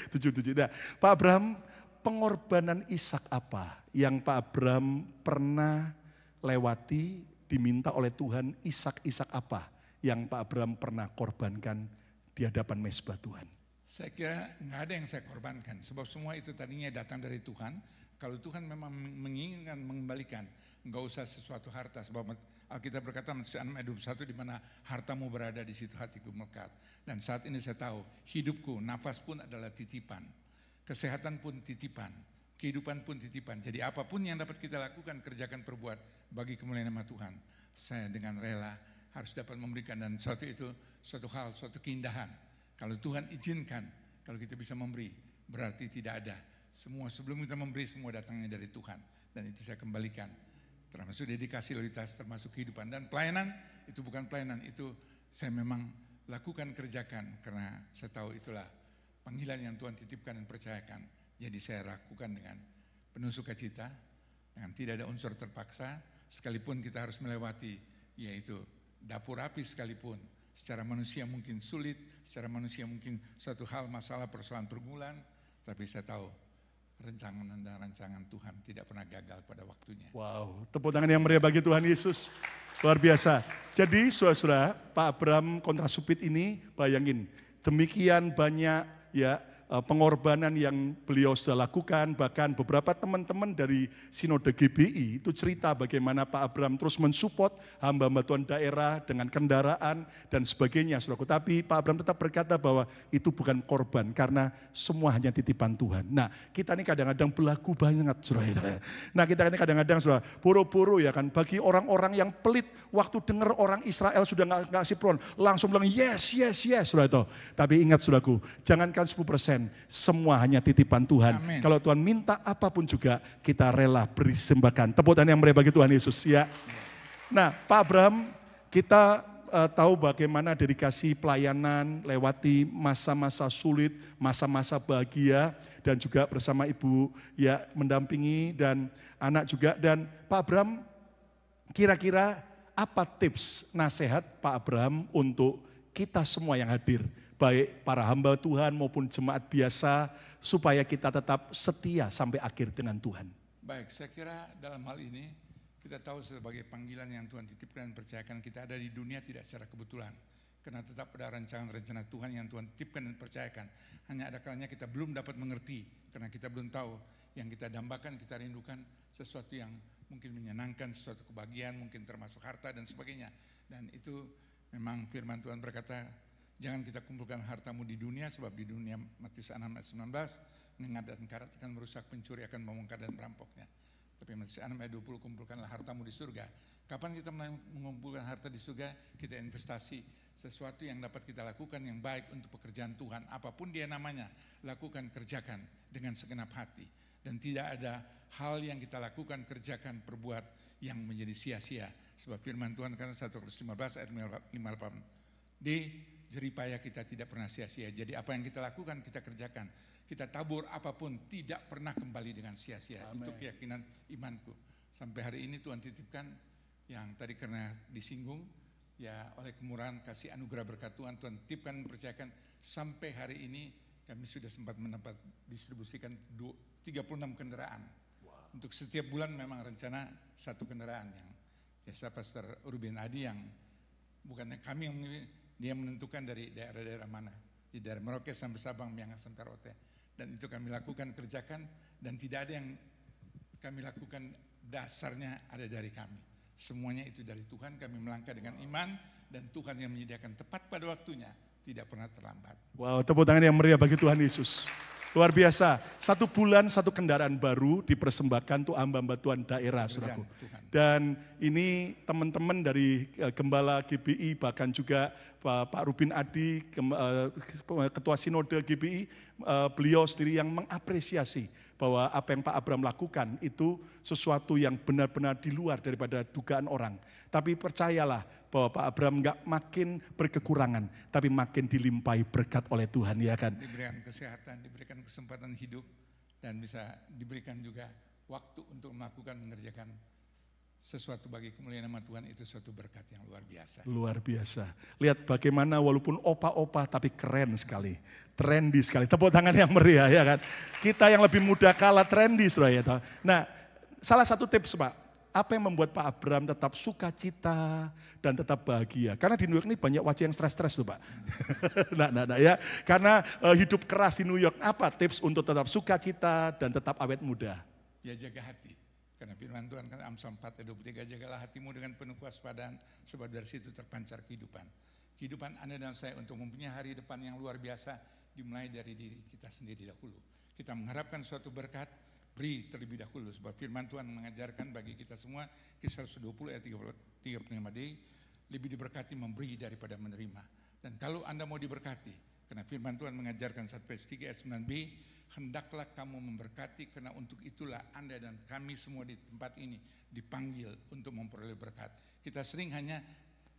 77. Nah, Pak Abraham, pengorbanan Ishak apa yang Pak Abraham pernah lewati, diminta oleh Tuhan, Ishak apa yang Pak Abraham pernah korbankan di hadapan mezbah Tuhan? Saya kira nggak ada yang saya korbankan, sebab semua itu tadinya datang dari Tuhan. Kalau Tuhan memang menginginkan mengembalikan, nggak usah sesuatu harta, sebab Alkitab berkata Matius 6 ayat 21, di mana hartamu berada di situ hatiku melekat. Dan saat ini saya tahu hidupku, nafas pun adalah titipan, kesehatan pun titipan, kehidupan pun titipan. Jadi apapun yang dapat kita lakukan, kerjakan, perbuat bagi kemuliaan nama Tuhan. Saya dengan rela harus dapat memberikan, dan suatu itu suatu hal, suatu keindahan. Kalau Tuhan izinkan, kalau kita bisa memberi, berarti tidak ada. Semua sebelum kita memberi, semua datangnya dari Tuhan. Dan itu saya kembalikan. Termasuk dedikasi, loyalitas, termasuk kehidupan. Dan pelayanan, itu bukan pelayanan, itu saya memang lakukan, kerjakan. Karena saya tahu itulah panggilan yang Tuhan titipkan dan percayakan. Jadi saya lakukan dengan penuh sukacita, dengan tidak ada unsur terpaksa, sekalipun kita harus melewati, yaitu dapur api sekalipun. Secara manusia mungkin sulit, secara manusia mungkin suatu hal, masalah, persoalan, pergumulan, tapi saya tahu rancangan dan rancangan Tuhan tidak pernah gagal pada waktunya. Wow, tepuk tangan yang meriah bagi Tuhan Yesus. Luar biasa. Jadi saudara-saudara, Pak Abraham Kontrasupit ini bayangin, demikian banyak ya pengorbanan yang beliau sudah lakukan, bahkan beberapa teman-teman dari Sinode GBI itu cerita bagaimana Pak Abraham terus mensupport hamba-hamba Tuhan daerah dengan kendaraan dan sebagainya, saudaraku. Tapi Pak Abraham tetap berkata bahwa itu bukan korban karena semua hanya titipan Tuhan. Nah, kita ini kadang-kadang berlaku banget, saudara. Nah, kita ini kadang-kadang, saudara, buru-buru ya kan, bagi orang-orang yang pelit, waktu dengar orang Israel sudah nggak ngasih Hebron, langsung bilang yes, yes, yes, saudara itu. Tapi ingat, saudaraku, jangankan 10%, semua hanya titipan Tuhan. Amin. Kalau Tuhan minta apapun juga, kita rela bersembahkan. Tepuk tangan yang meriah bagi Tuhan Yesus, ya. Nah, Pak Abraham, kita tahu bagaimana dedikasi pelayanan, lewati masa-masa sulit, masa-masa bahagia, dan juga bersama ibu ya mendampingi dan anak juga. Dan Pak Abraham, kira-kira apa tips nasihat Pak Abraham untuk kita semua yang hadir, baik para hamba Tuhan maupun jemaat biasa, supaya kita tetap setia sampai akhir dengan Tuhan? Baik, saya kira dalam hal ini kita tahu sebagai panggilan yang Tuhan titipkan dan percayakan, kita ada di dunia tidak secara kebetulan. Karena tetap ada rencana-rencana Tuhan yang Tuhan titipkan dan percayakan. Hanya ada kalanya kita belum dapat mengerti, karena kita belum tahu yang kita dambakan, kita rindukan sesuatu yang mungkin menyenangkan, sesuatu kebahagiaan, mungkin termasuk harta dan sebagainya. Dan itu memang firman Tuhan berkata, jangan kita kumpulkan hartamu di dunia, sebab di dunia, Matius 6 ayat 19, mengingat dan karat akan merusak, pencuri akan membongkar dan merampoknya. Tapi Matius 6 ayat 20, kumpulkanlah hartamu di surga. Kapan kita mengumpulkan harta di surga? Kita investasi sesuatu yang dapat kita lakukan yang baik untuk pekerjaan Tuhan. Apapun dia namanya, lakukan, kerjakan dengan segenap hati. Dan tidak ada hal yang kita lakukan, kerjakan, perbuat yang menjadi sia-sia. Sebab firman Tuhan kan 1 Korintus 15 ayat 58. Jeripaya kita tidak pernah sia-sia. Jadi apa yang kita lakukan, kita kerjakan. Kita tabur apapun, tidak pernah kembali dengan sia-sia. Itu keyakinan imanku. Sampai hari ini Tuhan titipkan, yang tadi karena disinggung, ya oleh kemurahan kasih anugerah berkat Tuhan, Tuhan titipkan, percayakan, sampai hari ini kami sudah sempat mendapat distribusikan 36 kendaraan. Wow. Untuk setiap bulan memang rencana 1 kendaraan yang biasa Pastor Ruben Adi yang bukannya kami yang dia menentukan dari daerah-daerah mana. Di daerah Merauke sampai Sabang, Miangas, Santarote. Dan itu kami lakukan, kerjakan, dan tidak ada yang kami lakukan dasarnya ada dari kami. Semuanya itu dari Tuhan, kami melangkah dengan iman, dan Tuhan yang menyediakan tepat pada waktunya, tidak pernah terlambat. Wow, tepuk tangan yang meriah bagi Tuhan Yesus. Luar biasa, 1 bulan 1 kendaraan baru dipersembahkan untuk hamba-hamba Tuhan daerah, saudaraku. Dan ini teman-teman dari Gembala GBI, bahkan juga Pak Rubin Adi, Ketua Sinode GBI, beliau sendiri yang mengapresiasi bahwa apa yang Pak Abraham lakukan itu sesuatu yang benar-benar di luar daripada dugaan orang. Tapi percayalah bahwa Pak Abraham enggak makin berkekurangan, tapi makin dilimpahi berkat oleh Tuhan, ya kan? Diberikan kesehatan, diberikan kesempatan hidup, dan bisa diberikan juga waktu untuk melakukan, mengerjakan sesuatu bagi kemuliaan nama Tuhan. Itu suatu berkat yang luar biasa. Luar biasa. Lihat bagaimana walaupun opa-opa tapi keren sekali. Trendy sekali. Tepuk tangan yang meriah, ya kan? Kita yang lebih muda kalah trendy, saudara. Nah, salah satu tips, Pak. Apa yang membuat Pak Abraham tetap sukacita dan tetap bahagia? Karena di New York ini banyak wajah yang stres-stres tuh, Pak. Nah, ya. Karena hidup keras di New York. Apa tips untuk tetap sukacita dan tetap awet muda? Ya, jaga hati. Karena firman Tuhan kan Amsal 4 ayat 23, jagalah hatimu dengan penuh kewaspadaan, sebab dari situ terpancar kehidupan. Kehidupan Anda dan saya untuk mempunyai hari depan yang luar biasa dimulai dari diri kita sendiri dahulu. Kita mengharapkan suatu berkat, beri terlebih dahulu. Sebab firman Tuhan mengajarkan bagi kita semua, Kisah 120 ayat 35d, lebih diberkati memberi daripada menerima. Dan kalau Anda mau diberkati, karena firman Tuhan mengajarkan 1 Petrus 3 ayat 9b, hendaklah kamu memberkati, karena untuk itulah Anda dan kami semua di tempat ini dipanggil untuk memperoleh berkat. Kita sering hanya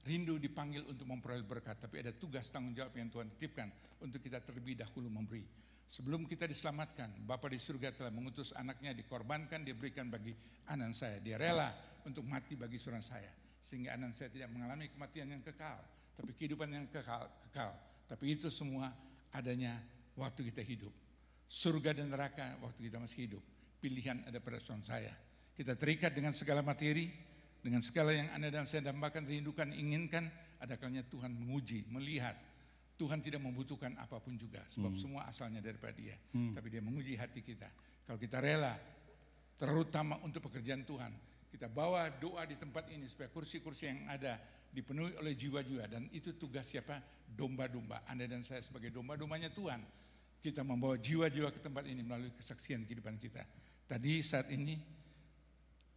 rindu dipanggil untuk memperoleh berkat, tapi ada tugas tanggung jawab yang Tuhan titipkan untuk kita terlebih dahulu memberi. Sebelum kita diselamatkan, Bapa di surga telah mengutus anaknya, dikorbankan, diberikan bagi anak saya. Dia rela untuk mati bagi saudara saya, sehingga anak saya tidak mengalami kematian yang kekal, tapi kehidupan yang kekal. Tapi itu semua adanya waktu kita hidup. Surga dan neraka waktu kita masih hidup. Pilihan ada pada saudara saya. Kita terikat dengan segala materi, dengan segala yang Anda dan saya dambakan, rindukan, inginkan. Ada kalanya Tuhan menguji, melihat Tuhan tidak membutuhkan apapun juga, sebab semua asalnya daripada Dia. Tapi Dia menguji hati kita. Kalau kita rela, terutama untuk pekerjaan Tuhan, kita bawa doa di tempat ini supaya kursi-kursi yang ada dipenuhi oleh jiwa-jiwa. Dan itu tugas siapa? Domba-domba. Anda dan saya sebagai domba-dombanya Tuhan. Kita membawa jiwa-jiwa ke tempat ini melalui kesaksian kehidupan kita. Tadi saat ini,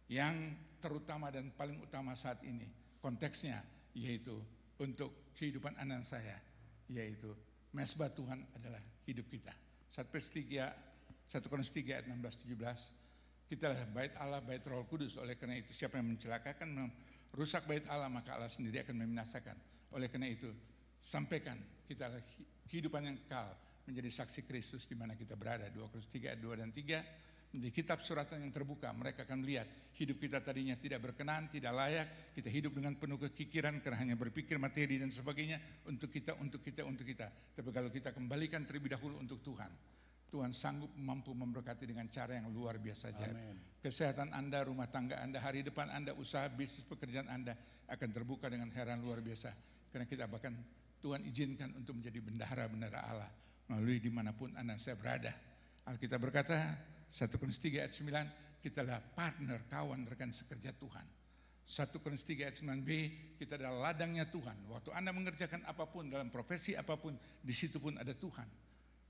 yang terutama dan paling utama saat ini, konteksnya yaitu untuk kehidupan anak saya, yaitu mesbah Tuhan adalah hidup kita. 1 Korintus 3 ayat 16-17, kita adalah bait Allah, bait Roh Kudus. Oleh karena itu siapa yang mencelakakan, merusak bait Allah, maka Allah sendiri akan membinasakan. Oleh karena itu sampaikan kita adalah kehidupan yang kekal, menjadi saksi Kristus di mana kita berada. 2 Korintus 3 ayat 2 dan 3. Di kitab suratan yang terbuka, mereka akan melihat hidup kita tadinya tidak berkenan, tidak layak. Kita hidup dengan penuh kekikiran karena hanya berpikir materi dan sebagainya, untuk kita. Tapi kalau kita kembalikan terlebih dahulu untuk Tuhan, Tuhan sanggup mampu memberkati dengan cara yang luar biasa ajaib. Kesehatan Anda, rumah tangga Anda, hari depan Anda, usaha, bisnis, pekerjaan Anda akan terbuka dengan heran luar biasa. Karena kita bahkan Tuhan izinkan untuk menjadi bendahara-bendahara Allah melalui dimanapun Anda saya berada. Alkitab berkata, 1 Korintus 3 ayat 9, kita adalah partner, kawan, rekan sekerja Tuhan. 1 Korintus 3 ayat 9b, kita adalah ladangnya Tuhan. Waktu Anda mengerjakan apapun, dalam profesi apapun, di situ pun ada Tuhan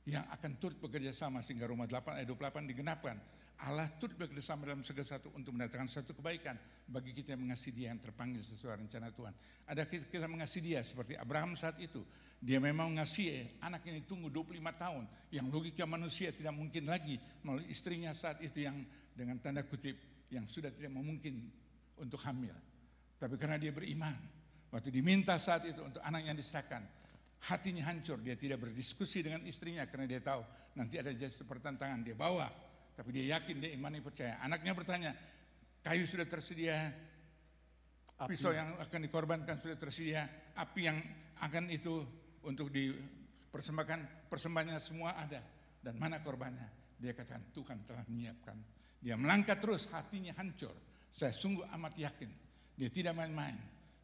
yang akan turut bekerja sama sehingga Roma 8 ayat 28 digenapkan. Allah turut bekerja sama dalam segala sesuatu untuk mendatangkan suatu kebaikan bagi kita yang mengasihi Dia, yang terpanggil sesuai rencana Tuhan. Ada kita mengasihi Dia seperti Abraham saat itu. Dia memang mengasihi anak ini tunggu 25 tahun. Yang logika manusia tidak mungkin lagi melalui istrinya saat itu yang dengan tanda kutip yang sudah tidak memungkin untuk hamil. Tapi karena dia beriman, waktu diminta saat itu untuk anaknya diserahkan, hatinya hancur. Dia tidak berdiskusi dengan istrinya karena dia tahu nanti ada jadi pertentangan. Dia bawa, tapi dia yakin, dia imani, percaya. Anaknya bertanya, kayu sudah tersedia, pisau yang akan dikorbankan sudah tersedia, api yang akan itu untuk dipersembahkan, persembahannya semua ada, dan mana korbannya? Dia katakan, Tuhan telah menyiapkan. Dia melangkah terus, hatinya hancur. Saya sungguh amat yakin, dia tidak main-main.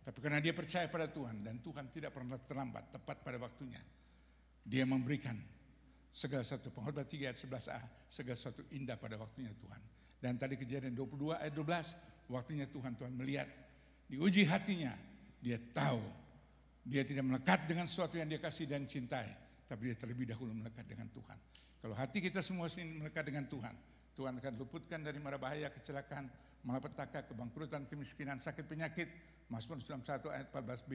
Tapi karena dia percaya pada Tuhan, dan Tuhan tidak pernah terlambat, tepat pada waktunya, dia memberikan segala satu. Pengkhotbah 3 ayat 11a, segala satu indah pada waktunya Tuhan. Dan tadi Kejadian 22 ayat 12, waktunya Tuhan melihat, diuji hatinya, dia tahu, dia tidak melekat dengan sesuatu yang dia kasih dan cintai, tapi dia terlebih dahulu melekat dengan Tuhan. Kalau hati kita semua sini melekat dengan Tuhan, Tuhan akan luputkan dari mara bahaya, kecelakaan, malapetaka, kebangkrutan, kemiskinan, sakit, penyakit. Mazmur 91 ayat 14b.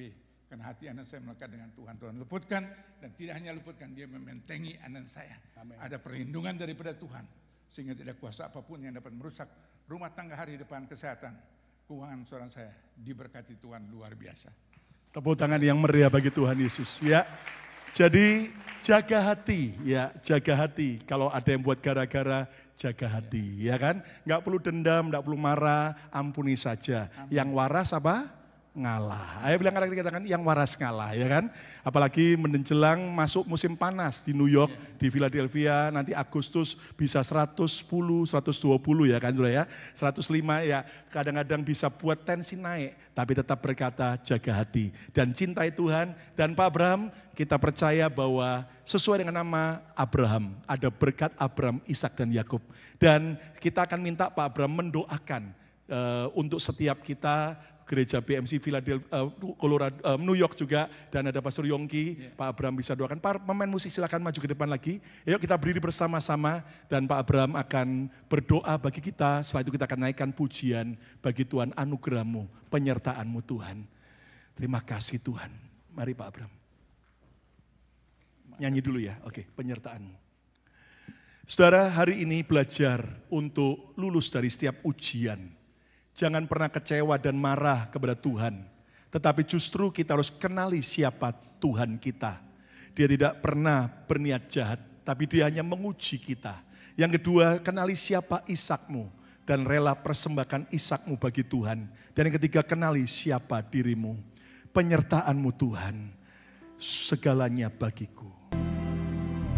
Karena hati anak saya melekat dengan Tuhan. Tuhan luputkan, dan tidak hanya luputkan, dia membentengi anak saya. Amen. Ada perlindungan daripada Tuhan, sehingga tidak kuasa apapun yang dapat merusak rumah tangga, hari depan, kesehatan, keuangan seorang saya. Diberkati Tuhan luar biasa. Tepuk tangan yang meriah bagi Tuhan Yesus, ya. Jadi jaga hati, ya, jaga hati. Kalau ada yang buat gara-gara, jaga hati, ya kan? Nggak perlu dendam, nggak perlu marah, ampuni saja. Amin. Yang waras apa? Ngalah. Ayo bilang katakan yang waras ngalah, ya kan? Apalagi menjelang masuk musim panas di New York, di Philadelphia, nanti Agustus bisa 110, 120 ya kan, ya. 105 ya, kadang-kadang bisa buat tensi naik, tapi tetap berkata jaga hati dan cintai Tuhan. Dan Pak Abraham, kita percaya bahwa sesuai dengan nama Abraham, ada berkat Abraham, Ishak dan Yakub. Dan kita akan minta Pak Abraham mendoakan untuk setiap kita, Gereja BMC Philadelphia, Colorado, New York juga, dan ada Pastor Yongki, Pak Abraham bisa doakan. Para pemain musik silakan maju ke depan lagi. Yuk kita berdiri bersama-sama dan Pak Abraham akan berdoa bagi kita. Setelah itu kita akan naikkan pujian bagi Tuhan, anugerah-Mu, penyertaan-Mu Tuhan. Terima kasih Tuhan. Mari Pak Abraham. Nyanyi dulu ya, oke, penyertaan-Mu. Saudara, hari ini belajar untuk lulus dari setiap ujian. Jangan pernah kecewa dan marah kepada Tuhan. Tetapi justru kita harus kenali siapa Tuhan kita. Dia tidak pernah berniat jahat, tapi dia hanya menguji kita. Yang kedua, kenali siapa Ishak-Mu dan rela persembahkan Ishak-Mu bagi Tuhan. Dan yang ketiga, kenali siapa dirimu. Penyertaan-Mu Tuhan, segalanya bagiku.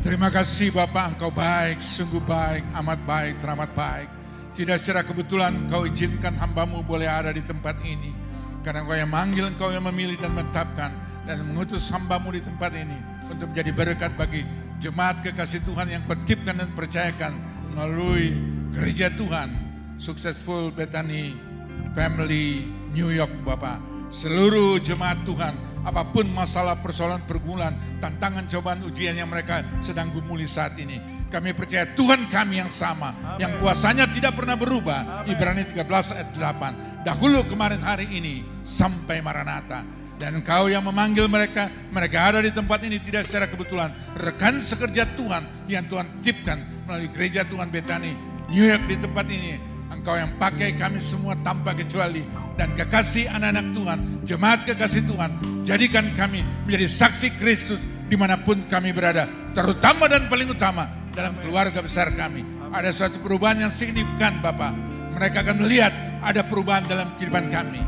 Terima kasih Bapak, Engkau baik, sungguh baik, amat baik, teramat baik. Tidak secara kebetulan Engkau izinkan hamba-Mu boleh ada di tempat ini. Karena Engkau yang manggil, Engkau yang memilih dan menetapkan dan mengutus hamba-Mu di tempat ini untuk menjadi berkat bagi jemaat kekasih Tuhan yang kau titipkan dan percayakan melalui gereja Tuhan, Successful Bethany Family New York Bapak. Seluruh jemaat Tuhan, apapun masalah, persoalan, pergumulan, tantangan, cobaan, ujian yang mereka sedang gumuli saat ini, kami percaya Tuhan kami yang sama, yang kuasanya tidak pernah berubah. Ibrani 13 ayat 8. Dahulu, kemarin, hari ini, sampai Maranatha. Dan Engkau yang memanggil mereka, mereka ada di tempat ini tidak secara kebetulan. Rekan sekerja Tuhan yang Tuhan titipkan melalui gereja Tuhan Bethany New York di tempat ini. Engkau yang pakai kami semua tanpa kecuali. Dan kekasih anak-anak Tuhan, jemaat kekasih Tuhan, jadikan kami menjadi saksi Kristus dimanapun kami berada. Terutama dan paling utama dalam keluarga besar kami. Ada suatu perubahan yang signifikan Bapak. Mereka akan melihat ada perubahan dalam kehidupan kami.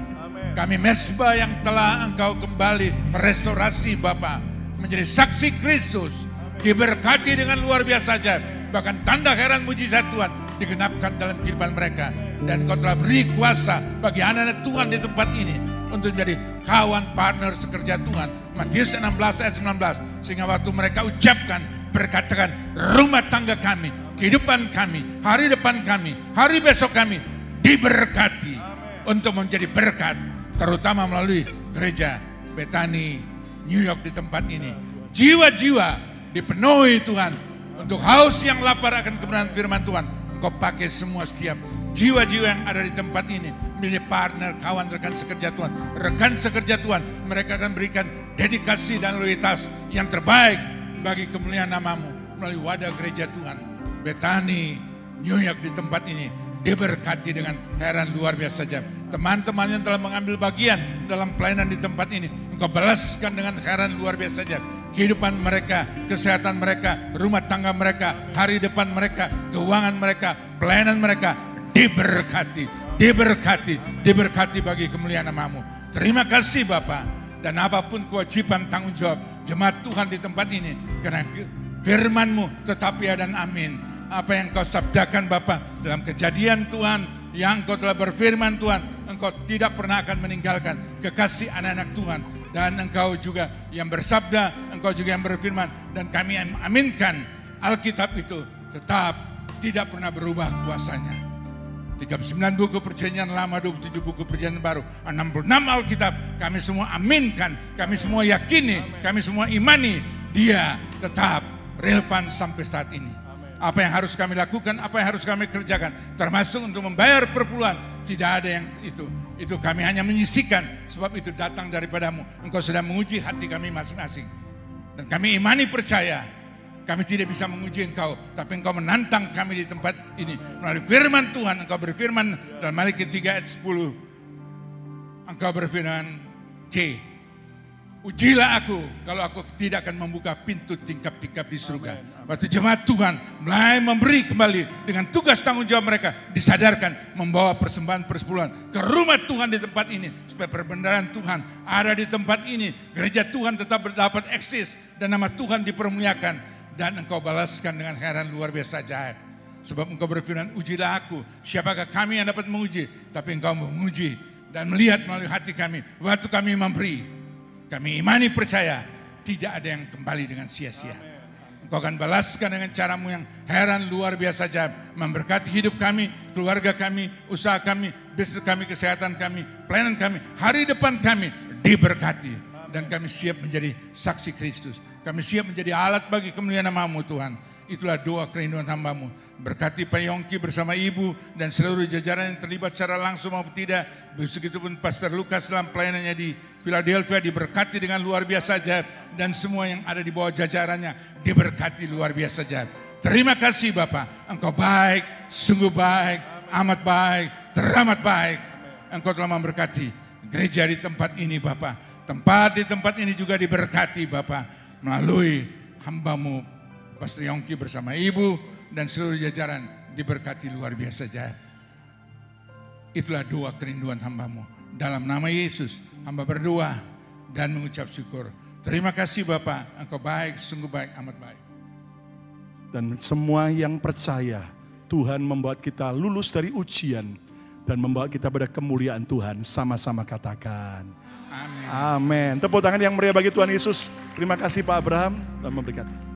Kami mesbah yang telah Engkau kembali merestorasi Bapak. Menjadi saksi Kristus. Diberkati dengan luar biasa ajaib. Bahkan tanda heran mujizat Tuhan digenapkan dalam kehidupan mereka. Dan Kau telah beri kuasa bagi anak-anak Tuhan di tempat ini untuk menjadi kawan partner sekerja Tuhan. Matius 16 ayat 19. Sehingga waktu mereka ucapkan, berkatakan, rumah tangga kami, kehidupan kami, hari depan kami, hari besok kami diberkati. Untuk menjadi berkat, terutama melalui gereja Bethany New York di tempat ini. Jiwa-jiwa dipenuhi Tuhan. Untuk haus yang lapar akan kebenaran firman Tuhan, Engkau pakai semua setiap jiwa-jiwa yang ada di tempat ini menjadi partner, kawan, rekan sekerja Tuhan. Rekan sekerja Tuhan, mereka akan berikan dedikasi dan loyalitas yang terbaik bagi kemuliaan nama-Mu melalui wadah gereja Tuhan Bethany New York di tempat ini. Diberkati dengan heran luar biasa saja. Teman-teman yang telah mengambil bagian dalam pelayanan di tempat ini, Engkau balaskan dengan heran luar biasa saja. Kehidupan mereka, kesehatan mereka, rumah tangga mereka, hari depan mereka, keuangan mereka, pelayanan mereka diberkati, diberkati, diberkati bagi kemuliaan nama-Mu. Terima kasih Bapa. Dan apapun kewajiban tanggung jawab jemaat Tuhan di tempat ini, karena firman-Mu tetap ya dan amin. Apa yang Kau sabdakan Bapa dalam Kejadian Tuhan, yang Engkau telah berfirman Tuhan, Engkau tidak pernah akan meninggalkan kekasih anak-anak Tuhan. Dan Engkau juga yang bersabda, Engkau juga yang berfirman, dan kami aminkan Alkitab itu tetap tidak pernah berubah kuasanya. 39 buku perjanjian lama, 27 buku perjanjian baru, 66 Alkitab, kami semua aminkan, kami semua yakini, kami semua imani, dia tetap relevan sampai saat ini. Apa yang harus kami lakukan, apa yang harus kami kerjakan, termasuk untuk membayar perpuluhan, tidak ada yang itu. Itu kami hanya menyisikan, sebab itu datang daripada-Mu. Engkau sedang menguji hati kami masing-masing. Dan kami imani percaya, kami tidak bisa menguji Engkau, tapi Engkau menantang kami di tempat ini. Melalui firman Tuhan, Engkau berfirman dalam Maliaki 3 ayat 10. Engkau berfirman, C, ujilah aku kalau aku tidak akan membuka pintu tingkap-tingkap di surga. Waktu jemaat Tuhan mulai memberi kembali dengan tugas tanggung jawab mereka, disadarkan membawa persembahan persepuluhan ke rumah Tuhan di tempat ini. Supaya perbendaharaan Tuhan ada di tempat ini. Gereja Tuhan tetap dapat eksis dan nama Tuhan dipermuliakan. Dan Engkau balaskan dengan heran luar biasa ajaib. Sebab Engkau berfirman, ujilah aku. Siapakah kami yang dapat menguji? Tapi Engkau menguji dan melihat melalui hati kami. Waktu kami memberi, kami imani percaya tidak ada yang kembali dengan sia-sia. Engkau akan balaskan dengan cara-Mu yang heran luar biasa ajaib. Memberkati hidup kami, keluarga kami, usaha kami, bisnis kami, kesehatan kami, pelayanan kami, hari depan kami diberkati. Dan kami siap menjadi saksi Kristus. Kami siap menjadi alat bagi kemuliaan nama-Mu Tuhan. Itulah doa kerinduan hamba-Mu. Berkati Pak Yongki bersama Ibu dan seluruh jajaran yang terlibat secara langsung maupun tidak. Begitupun Pastor Lukas dalam pelayanannya di Philadelphia diberkati dengan luar biasa ajaib. Dan semua yang ada di bawah jajarannya diberkati luar biasa ajaib. Terima kasih Bapak. Engkau baik, sungguh baik, amat baik, teramat baik. Engkau telah memberkati gereja di tempat ini Bapak. Tempat di tempat ini juga diberkati Bapak. Melalui hamba-Mu Pastor Yongki bersama Ibu dan seluruh jajaran diberkati luar biasa ajaib. Itulah doa kerinduan hamba-Mu. Dalam nama Yesus hamba berdoa dan mengucap syukur. Terima kasih Bapak, Engkau baik, sungguh baik, amat baik. Dan semua yang percaya Tuhan membuat kita lulus dari ujian dan membawa kita pada kemuliaan Tuhan, sama-sama katakan Amin. Amin. Tepuk tangan yang meriah bagi Tuhan Yesus. Terima kasih Pak Abraham. Tuhan memberkati.